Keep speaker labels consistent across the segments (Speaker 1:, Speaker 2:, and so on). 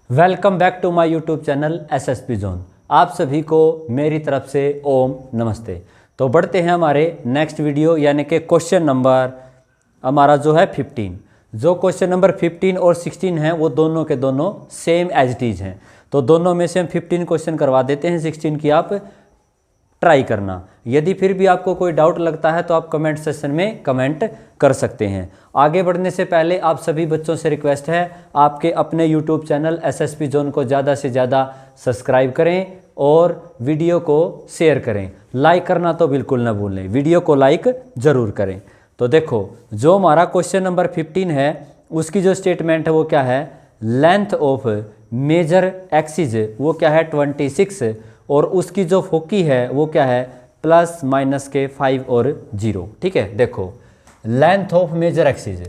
Speaker 1: Welcome back to my YouTube channel SSP zone. आप सभी को मेरी तरफ से ओम नमस्ते। तो बढ़ते हैं हमारे नेक्स्ट वीडियो यानी कि क्वेश्चन नंबर हमारा जो है 15। जो क्वेश्चन नंबर 15 और 16 है वो दोनों के दोनों सेम एज इट इज हैं। तो दोनों में से हम 15 क्वेश्चन करवा देते हैं, 16 की आप ट्राई करना। यदि फिर भी आपको कोई डाउट लगता है तो आप कमेंट सेक्शन में कमेंट कर सकते हैं। आगे बढ़ने से पहले आप सभी बच्चों से रिक्वेस्ट है, आपके अपने यूट्यूब चैनल एसएसपी जोन को ज़्यादा से ज़्यादा सब्सक्राइब करें और वीडियो को शेयर करें। लाइक करना तो बिल्कुल ना भूलें, वीडियो को लाइक ज़रूर करें। तो देखो, जो हमारा क्वेश्चन नंबर 15 है उसकी जो स्टेटमेंट है वो क्या है, लेंथ ऑफ मेजर एक्सिस वो क्या है 26 और उसकी जो फोकी है वो क्या है प्लस माइनस के 5 और 0। ठीक है, देखो लेंथ ऑफ मेजर एक्सिस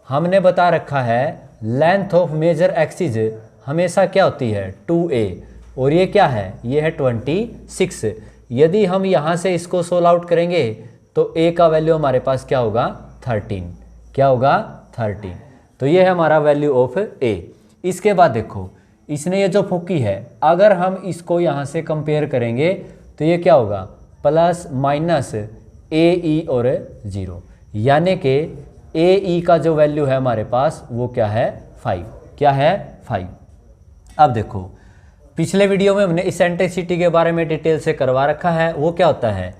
Speaker 1: हमने बता रखा है, लेंथ ऑफ मेजर एक्सिस हमेशा क्या होती है 2a और ये क्या है, ये है 26। यदि हम यहाँ से इसको सोल्व आउट करेंगे तो a का वैल्यू हमारे पास क्या होगा 13। क्या होगा 13। तो ये है हमारा वैल्यू ऑफ a। इसके बाद देखो, इसने ये जो फोकी है अगर हम इसको यहाँ से कंपेयर करेंगे तो ये क्या होगा प्लस माइनस ए ई और 0, यानी कि ए ई का जो वैल्यू है हमारे पास वो क्या है 5। क्या है 5। अब देखो, पिछले वीडियो में हमने इसेंट्रिसिटी के बारे में डिटेल से करवा रखा है। वो क्या होता है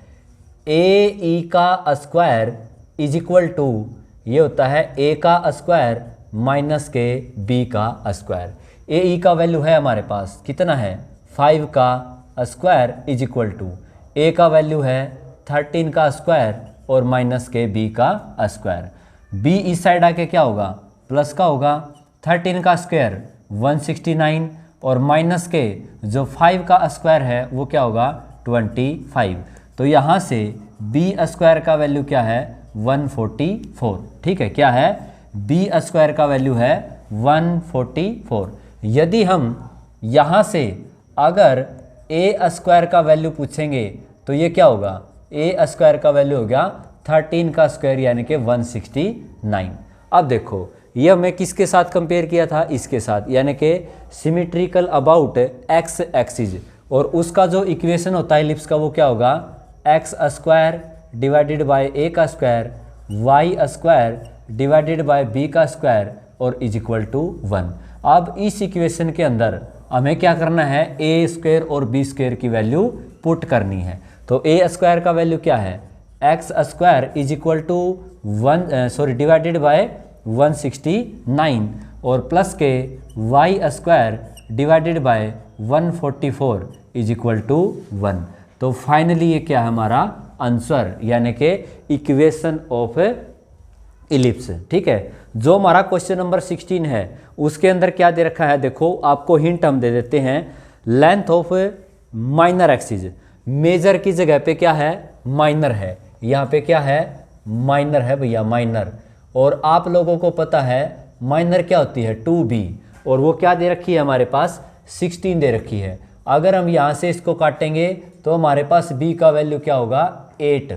Speaker 1: ए ई का स्क्वायर इज इक्वल टू, ये होता है ए का स्क्वायर माइनस के बी का स्क्वायर। ए ई का वैल्यू है हमारे पास कितना है 5 का स्क्वायर इज इक्वल टू ए का वैल्यू है 13 का स्क्वायर और माइनस के बी का स्क्वायर। बी इस साइड आके क्या होगा प्लस का होगा, 13 का स्क्वायर 169 और माइनस के जो 5 का स्क्वायर है वो क्या होगा 25। तो यहाँ से बी स्क्वायर का वैल्यू क्या है 144। ठीक है, क्या है बी स्क्वायर का वैल्यू है 144। यदि हम यहाँ से अगर ए स्क्वायर का वैल्यू पूछेंगे तो ये क्या होगा, ए स्क्वायर का वैल्यू हो गया 13 का स्क्वायर यानी कि 169। अब देखो, ये हमें किसके साथ कंपेयर किया था, इसके साथ, यानी कि सिमेट्रिकल अबाउट एक्स एक्सिस। और उसका जो इक्वेशन होता है इलिप्स का वो क्या होगा X square divided by A का square Y square divided by B का स्क्वायर और इज इक्वल टू 1। अब इस इक्वेशन के अंदर हमें क्या करना है, ए स्क्वायर और बी स्क्वायर की वैल्यू पुट करनी है। तो ए स्क्वायर का वैल्यू क्या है X square is equal to divided by 169 और प्लस के Y square divided by 144 is equal to 1। तो फाइनली ये क्या है हमारा आंसर यानी कि इक्वेशन ऑफ इलिप्स। ठीक है, जो हमारा क्वेश्चन नंबर 16 है उसके अंदर क्या दे रखा है, देखो आपको हिंट हम दे देते हैं। Length of minor axis, major की जगह पे क्या है माइनर है, यहाँ पे क्या है माइनर है भैया, माइनर। और आप लोगों को पता है माइनर क्या होती है 2b और वो क्या दे रखी है हमारे पास 16 दे रखी है। अगर हम यहाँ से इसको काटेंगे तो हमारे पास b का वैल्यू क्या होगा 8।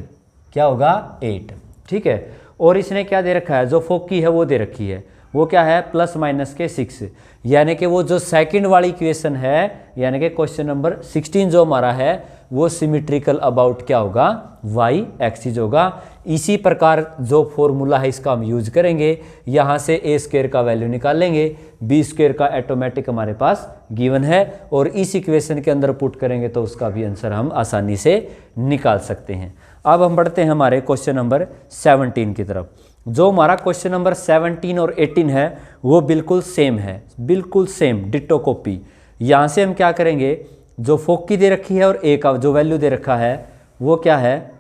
Speaker 1: क्या होगा 8। ठीक है, और इसने क्या दे रखा है, जो फोकी है वो दे रखी है वो क्या है प्लस माइनस के 6, यानी कि वो जो सेकंड वाली इक्वेशन है यानी कि क्वेश्चन नंबर 16 जो हमारा है वो सिमेट्रिकल अबाउट क्या होगा वाई एक्सिस होगा। इसी प्रकार जो फॉर्मूला है इसका हम यूज करेंगे, यहाँ से ए स्क्वायर का वैल्यू निकालेंगे, बी स्क्वायर का ऑटोमेटिक हमारे पास गिवन है और इस इक्वेशन के अंदर पुट करेंगे तो उसका भी आंसर हम आसानी से निकाल सकते हैं। अब हम बढ़ते हैं हमारे क्वेश्चन नंबर 17 की तरफ। जो हमारा क्वेश्चन नंबर 17 और 18 है वो बिल्कुल सेम है, बिल्कुल सेम डिट्टो कॉपी। यहाँ से हम क्या करेंगे, जो फोकी दे रखी है और ए का जो वैल्यू दे रखा है वो क्या है,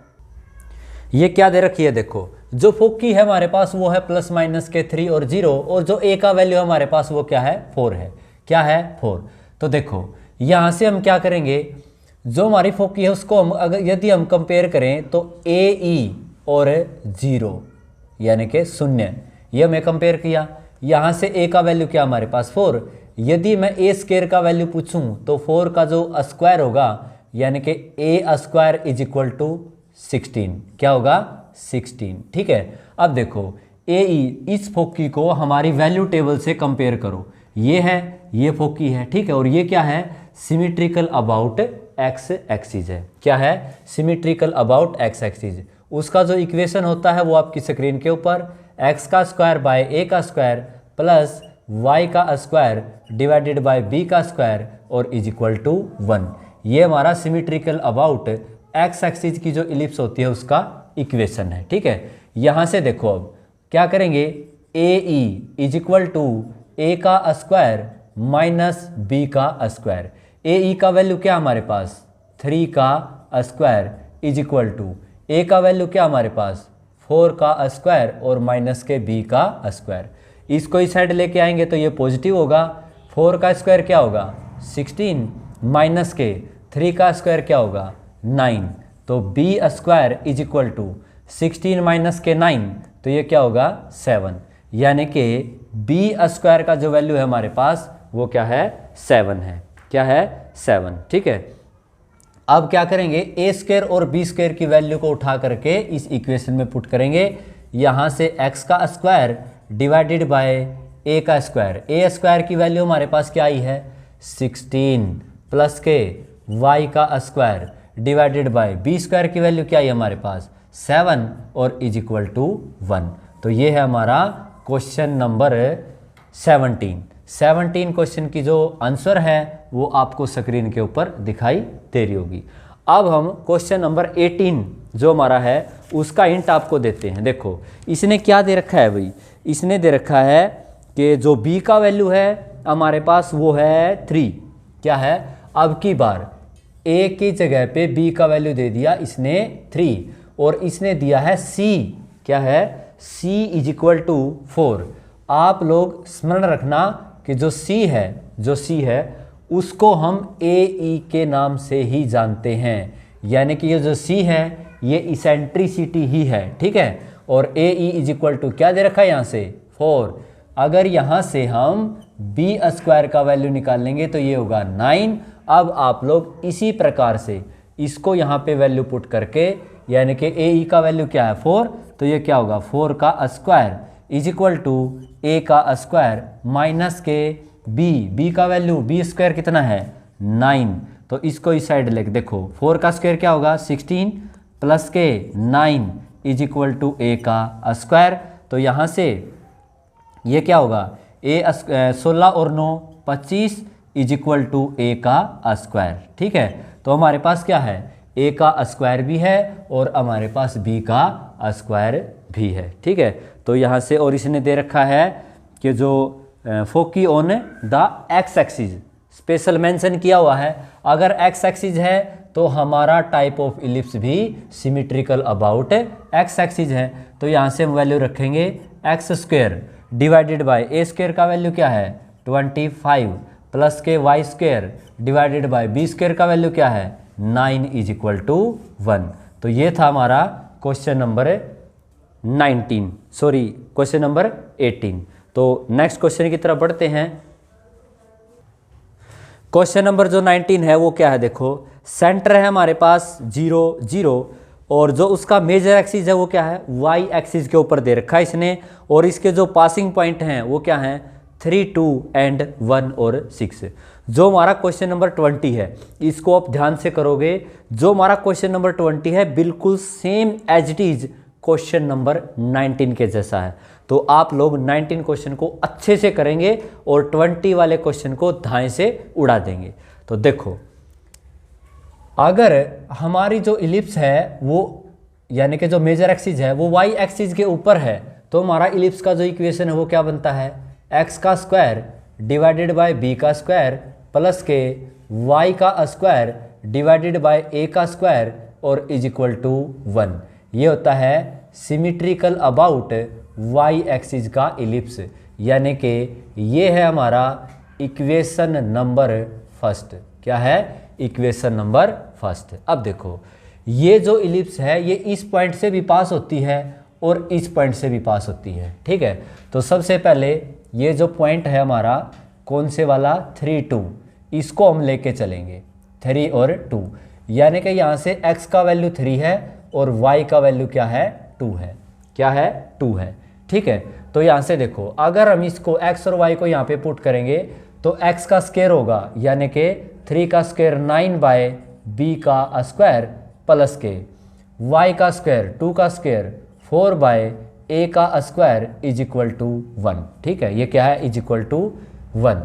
Speaker 1: ये क्या दे रखी है, देखो जो फोकी है हमारे पास वो है प्लस माइनस के 3 और 0 और जो ए का वैल्यू हमारे पास वो क्या है 4 है। क्या है 4। तो देखो यहाँ से हम क्या करेंगे, जो हमारी फोकी है उसको हम अगर यदि हम कंपेयर करें तो ए ई और 0 यानी कि 0 ये हमें कंपेयर किया। यहाँ से ए का वैल्यू क्या हमारे पास 4, यदि मैं ए स्क्वायर का वैल्यू पूछूं तो 4 का जो स्क्वायर होगा यानी कि ए स्क्वायर इज इक्वल टू 16। क्या होगा 16। ठीक है, अब देखो ए ई इस फोकी को हमारी वैल्यू टेबल से कंपेयर करो, ये है, ये फोकी है, ठीक है, और ये क्या है, सिमेट्रिकल अबाउट एक्स एक्सिस है। क्या है, सिमेट्रिकल अबाउट एक्स एक्सिस। उसका जो इक्वेशन होता है वो आपकी स्क्रीन के ऊपर, एक्स का स्क्वायर बाय ए का स्क्वायर प्लस वाई का स्क्वायर डिवाइडेड बाय बी का स्क्वायर और इज इक्वल टू 1। ये हमारा सिमेट्रिकल अबाउट एक्स एक्सिस की जो इलिप्स होती है उसका इक्वेशन है, ठीक है। यहाँ से देखो अब क्या करेंगे, ए ई इज इक्वल टू ए का स्क्वायर माइनस बी का स्क्वायर। ए ई का वैल्यू क्या हमारे पास 3 का स्क्वायर इज इक्वल टू ए का वैल्यू क्या हमारे पास 4 का स्क्वायर और माइनस के बी का स्क्वायर। इसको इस साइड लेके आएंगे तो ये पॉजिटिव होगा। 4 का स्क्वायर क्या होगा 16 माइनस के 3 का स्क्वायर क्या होगा 9, तो B square is equal to 16 minus के 9, तो ये क्या होगा 7, यानी कि बी स्क्वायर का जो वैल्यू है हमारे पास वो क्या है 7 है। क्या है 7, ठीक है। अब क्या करेंगे, ए स्क्वायर और बी स्क्वायर की वैल्यू को उठा करके इस इक्वेशन में पुट करेंगे। यहाँ से एक्स का स्क्वायर डिवाइडेड बाय ए का स्क्वायर, ए स्क्वायर की वैल्यू हमारे पास क्या आई है 16 प्लस के वाई का square divided by B square की वैल्यू क्या आई हमारे पास 7 और इज इक्वल टू 1। तो ये है हमारा क्वेश्चन नंबर 17 क्वेश्चन की जो आंसर है वो आपको स्क्रीन के ऊपर दिखाई दे रही होगी। अब हम क्वेश्चन नंबर 18 जो हमारा है उसका हिंट आपको देते हैं। देखो इसने क्या दे रखा है भाई, इसने दे रखा है कि जो b का वैल्यू है हमारे पास वो है 3। क्या है, अब की बार a की जगह पे b का वैल्यू दे दिया इसने 3 और इसने दिया है c, क्या है c इज इक्वल टू 4। आप लोग स्मरण रखना कि जो c है उसको हम ए ई के नाम से ही जानते हैं, यानी कि ये जो c है ये इसेंट्रिसिटी ही है, ठीक है। और ए ई इज इक्वल टू क्या दे रखा है यहाँ से 4। अगर यहाँ से हम बी स्क्वायर का वैल्यू निकालेंगे तो ये होगा 9। अब आप लोग इसी प्रकार से इसको यहाँ पे वैल्यू पुट करके, यानी कि ए ई का वैल्यू क्या है 4, तो ये क्या होगा 4 का स्क्वायर इज इक्वल टू ए का स्क्वायर माइनस के बी का वैल्यू बी स्क्वायर कितना है 9, तो इसको इस साइड लेके देखो 4 का स्क्वायर क्या होगा 16 प्लस के 9 इज इक्वल टू ए का स्क्वायर। तो यहाँ से ये क्या होगा 16 और 9 25 इज इक्वल टू ए का स्क्वायर, ठीक है। तो हमारे पास क्या है ए का स्क्वायर भी है और हमारे पास बी का स्क्वायर भी है, ठीक है। तो यहाँ से और इसने दे रखा है कि जो foci on the X axis special mention किया हुआ है। अगर एक्स एक्सिस है तो हमारा टाइप ऑफ इलिप्स भी सिमेट्रिकल अबाउट एक्स एक्सिस है। तो यहाँ से हम वैल्यू रखेंगे X square divided by A square का वैल्यू क्या है 25 प्लस के Y square divided by B square का वैल्यू क्या है 9 इज इक्वल टू 1। तो ये था हमारा क्वेश्चन नंबर 18। तो नेक्स्ट क्वेश्चन की तरफ बढ़ते हैं। क्वेश्चन नंबर जो 19 है वो क्या है, देखो सेंटर है हमारे पास 0 0 और जो उसका मेजर एक्सिस है वो क्या है वाई एक्सिस के ऊपर दे रखा है इसने, और इसके जो पासिंग पॉइंट हैं वो क्या हैं 3 2 एंड 1 और 6। जो हमारा क्वेश्चन नंबर 20 है इसको आप ध्यान से करोगे, जो हमारा क्वेश्चन नंबर 20 है बिल्कुल same as it is question number 19 के जैसा है। तो आप लोग 19 क्वेश्चन को अच्छे से करेंगे और 20 वाले क्वेश्चन को धाएं से उड़ा देंगे। तो देखो अगर हमारी जो इलिप्स है वो यानी कि जो मेजर एक्सिस है वो वाई एक्सिस के ऊपर है, तो हमारा इलिप्स का जो इक्वेशन है वो क्या बनता है एक्स का स्क्वायर डिवाइडेड बाय बी का स्क्वायर प्लस के वाई का स्क्वायर डिवाइडेड बाय ए का स्क्वायर और इज इक्वल टू 1। ये होता है सिमेट्रिकल अबाउट वाई एक्सिस का इलिप्स, यानी कि ये है हमारा इक्वेशन नंबर फर्स्ट। क्या है इक्वेशन नंबर फर्स्ट। अब देखो ये जो इलिप्स है ये इस पॉइंट से भी पास होती है और इस पॉइंट से भी पास होती है, ठीक है। तो सबसे पहले ये जो पॉइंट है हमारा कौन से वाला 3 2, इसको हम लेके चलेंगे 3 और 2, यानी कि यहाँ से x का वैल्यू 3 है और y का वैल्यू क्या है 2 है। क्या है 2 है, ठीक है। तो यहाँ से देखो, अगर हम इसको x और y को यहाँ पे पुट करेंगे तो x का स्क्वायर होगा यानी कि 3 का स्क्वायर 9 बाय b का स्क्वायर प्लस के y का स्क्वायर 2 का स्क्वायर 4 बाय a का स्क्वायर इज इक्वल टू 1। ठीक है, ये क्या है, इज इक्वल टू 1।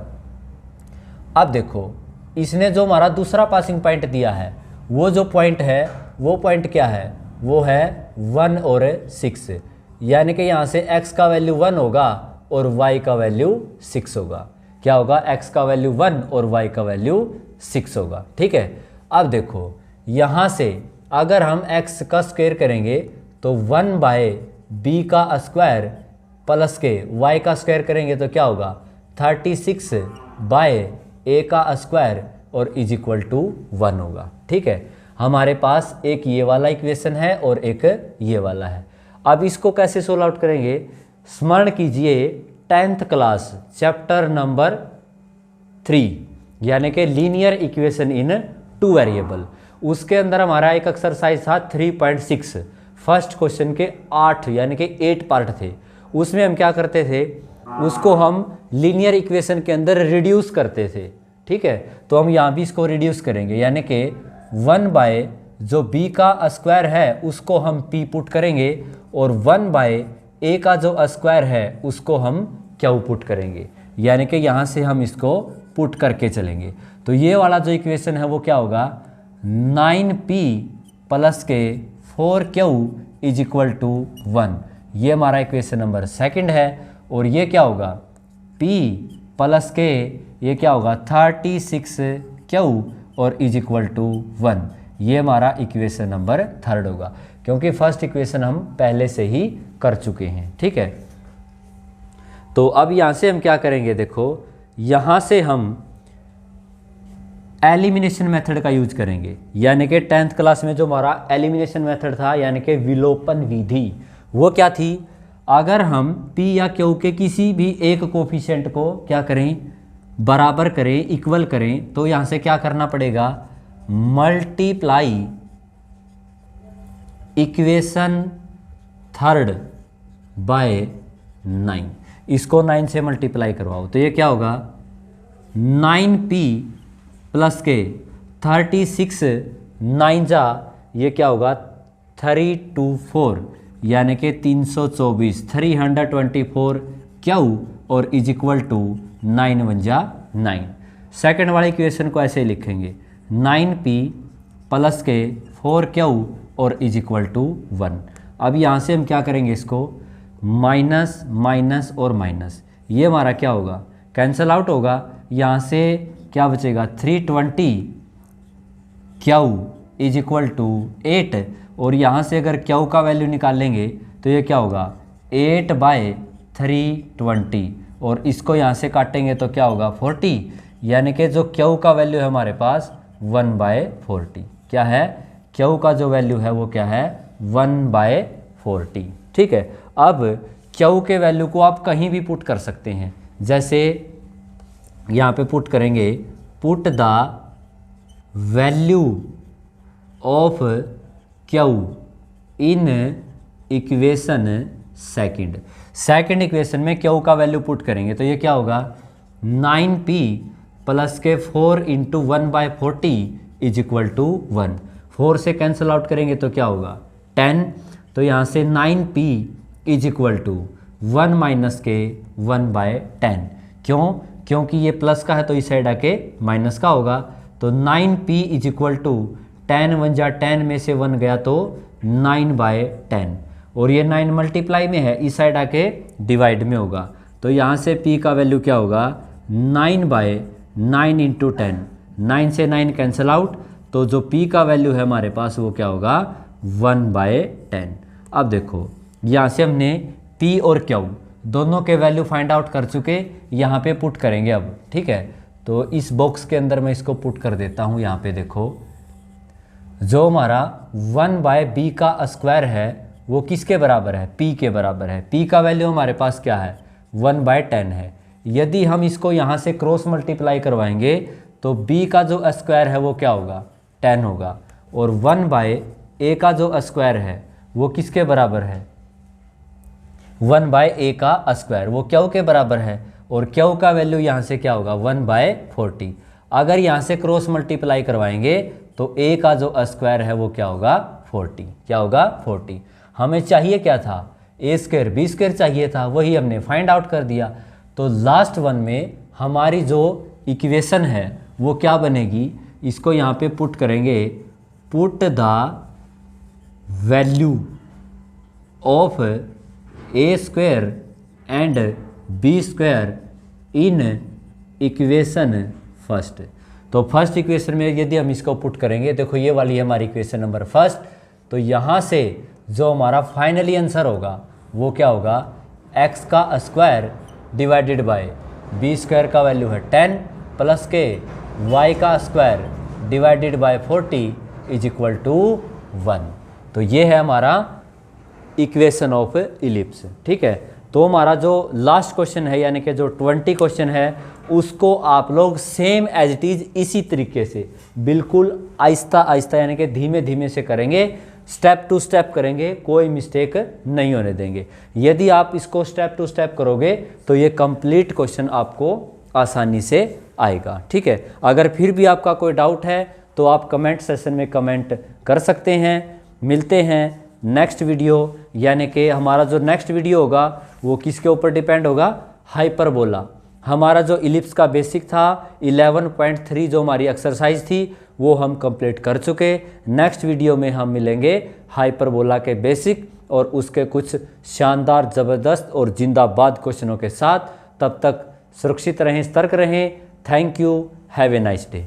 Speaker 1: अब देखो, इसने जो हमारा दूसरा पासिंग पॉइंट दिया है, वो जो पॉइंट है वो पॉइंट क्या है, वो है 1 और 6, यानी कि यहाँ से x का वैल्यू 1 होगा और y का वैल्यू 6 होगा। क्या होगा, x का वैल्यू 1 और y का वैल्यू 6 होगा। ठीक है, अब देखो यहाँ से अगर हम x का स्क्वायर करेंगे तो 1 बाय b का स्क्वायर प्लस के y का स्क्वायर करेंगे तो क्या होगा, 36 बाय a का स्क्वायर और इज इक्वल टू 1 होगा। ठीक है, हमारे पास एक ये वाला इक्वेशन है और एक ये वाला है। अब इसको कैसे सोल्व आउट करेंगे, स्मरण कीजिए 10th क्लास चैप्टर नंबर 3 यानी कि लीनियर इक्वेशन इन 2 वेरिएबल, उसके अंदर हमारा एक एक्सरसाइज था 3.6। फर्स्ट क्वेश्चन के 8 यानी कि 8 पार्ट थे। उसमें हम क्या करते थे, उसको हम लीनियर इक्वेशन के अंदर रिड्यूस करते थे। ठीक है, तो हम यहाँ भी इसको रिड्यूस करेंगे यानी कि 1 बाय जो b का स्क्वायर है उसको हम p पुट करेंगे और 1 बाय a का जो स्क्वायर है उसको हम q पुट करेंगे, यानी कि यहाँ से हम इसको पुट करके चलेंगे। तो ये वाला जो इक्वेशन है वो क्या होगा, 9p प्लस के 4q इज इक्वल टू 1। ये हमारा इक्वेशन नंबर सेकंड है। और ये क्या होगा, p प्लस के ये क्या होगा 36q और इज इक्वल टू 1। ये हमारा इक्वेशन नंबर थर्ड होगा, क्योंकि फर्स्ट इक्वेशन हम पहले से ही कर चुके हैं। ठीक है, तो अब यहाँ से हम क्या करेंगे, देखो यहाँ से हम एलिमिनेशन मेथड का यूज करेंगे, यानी कि 10th क्लास में जो हमारा एलिमिनेशन मेथड था यानी कि विलोपन विधि, वो क्या थी, अगर हम p या q के किसी भी एक कोफिशिएंट को क्या करें, बराबर करें, इक्वल करें, तो यहाँ से क्या करना पड़ेगा, मल्टीप्लाई इक्वेशन थर्ड बाय 9। इसको 9 से मल्टीप्लाई करवाओ तो ये क्या होगा, 9p प्लस के 36 9 जा ये क्या होगा 324 यानी कि 324 324 क्यू और इज इक्वल टू 9 1 जा 9। सेकेंड वाले इक्वेशन को ऐसे लिखेंगे 9p प्लस के 4q और इज इक्वल टू 1। अब यहाँ से हम क्या करेंगे, इसको माइनस माइनस और माइनस, ये हमारा क्या होगा, कैंसल आउट होगा। यहाँ से क्या बचेगा 320 क्यू इज इक्वल टू 8 और यहाँ से अगर क्यू का वैल्यू निकालेंगे तो ये क्या होगा 8 बाय 320 और इसको यहाँ से काटेंगे तो क्या होगा 40, यानी कि जो क्यू का वैल्यू है हमारे पास 1 बाय 40। क्या है, क्यू का जो वैल्यू है वो क्या है 1 बाय 40। ठीक है, अब क्यू के वैल्यू को आप कहीं भी पुट कर सकते हैं, जैसे यहाँ पे पुट करेंगे, put the value of Q in equation second equation में क्यू का वैल्यू पुट करेंगे तो ये क्या होगा 9p प्लस के 4 into 1 by 40 is equal to 1। 4 से कैंसिल आउट करेंगे तो क्या होगा 10, तो यहाँ से 9p is equal to 1 minus के 1 बाय 10। क्यों, क्योंकि ये प्लस का है तो इस साइड आके माइनस का होगा। तो 9p इज इक्वल टू 10 1 जा 10 में से 1 गया तो 9 बाय 10 और ये 9 मल्टीप्लाई में है, इस साइड आके डिवाइड में होगा। तो यहाँ से p का वैल्यू क्या होगा 9 बाय 9 इंटू 10, 9 से 9 कैंसिल आउट, तो जो p का वैल्यू है हमारे पास वो क्या होगा 1 बाय 10। अब देखो यहाँ से हमने p और q दोनों के वैल्यू फाइंड आउट कर चुके, यहाँ पे पुट करेंगे अब। ठीक है, तो इस बॉक्स के अंदर मैं इसको पुट कर देता हूँ। यहाँ पे देखो जो हमारा 1 बाय b का स्क्वायर है वो किसके बराबर है, p के बराबर है। p का वैल्यू हमारे पास क्या है 1 बाय 10 है। यदि हम इसको यहाँ से क्रॉस मल्टीप्लाई करवाएंगे तो b का जो स्क्वायर है वो क्या होगा 10 होगा और 1 बाय a का जो स्क्वायर है वो किसके बराबर है 1/a का स्क्वायर, वो क्यू के बराबर है और क्यू का वैल्यू यहाँ से क्या होगा 1/40। अगर यहाँ से क्रॉस मल्टीप्लाई करवाएंगे तो a का जो स्क्वायर है वो क्या होगा 40, क्या होगा 40। हमें चाहिए क्या था a स्क्वायर b स्क्वायर चाहिए था, वही हमने फाइंड आउट कर दिया। तो लास्ट वन में हमारी जो इक्वेशन है वो क्या बनेगी, इसको यहाँ पे पुट करेंगे, put the value of a square and b square in equation first. तो फर्स्ट इक्वेशन में यदि हम इसको पुट करेंगे, देखो ये वाली है हमारी इक्वेशन नंबर फर्स्ट, तो यहाँ से जो हमारा फाइनली आंसर होगा वो क्या होगा, x का square divided by b square का वैल्यू है 10 प्लस के y का square divided by 40 is equal to 1। तो ये है हमारा इक्वेशन ऑफ इलिप्स। ठीक है, तो हमारा जो लास्ट क्वेश्चन है यानी कि जो 20 क्वेश्चन है उसको आप लोग सेम एज इट इज़ इसी तरीके से बिल्कुल आहिस्ता आहिस्ता यानी कि धीमे धीमे से करेंगे, स्टेप टू स्टेप करेंगे, कोई मिस्टेक नहीं होने देंगे। यदि आप इसको स्टेप टू स्टेप करोगे तो ये कंप्लीट क्वेश्चन आपको आसानी से आएगा। ठीक है, अगर फिर भी आपका कोई डाउट है तो आप कमेंट सेशन में कमेंट कर सकते हैं। मिलते हैं नेक्स्ट वीडियो, यानी कि हमारा जो नेक्स्ट वीडियो होगा वो किसके ऊपर डिपेंड होगा, हाइपरबोला। हमारा जो इलिप्स का बेसिक था 11.3 जो हमारी एक्सरसाइज थी वो हम कंप्लीट कर चुके। नेक्स्ट वीडियो में हम मिलेंगे हाइपरबोला के बेसिक और उसके कुछ शानदार ज़बरदस्त और जिंदाबाद क्वेश्चनों के साथ। तब तक सुरक्षित रहें, सतर्क रहें। Thank you, have a nice day.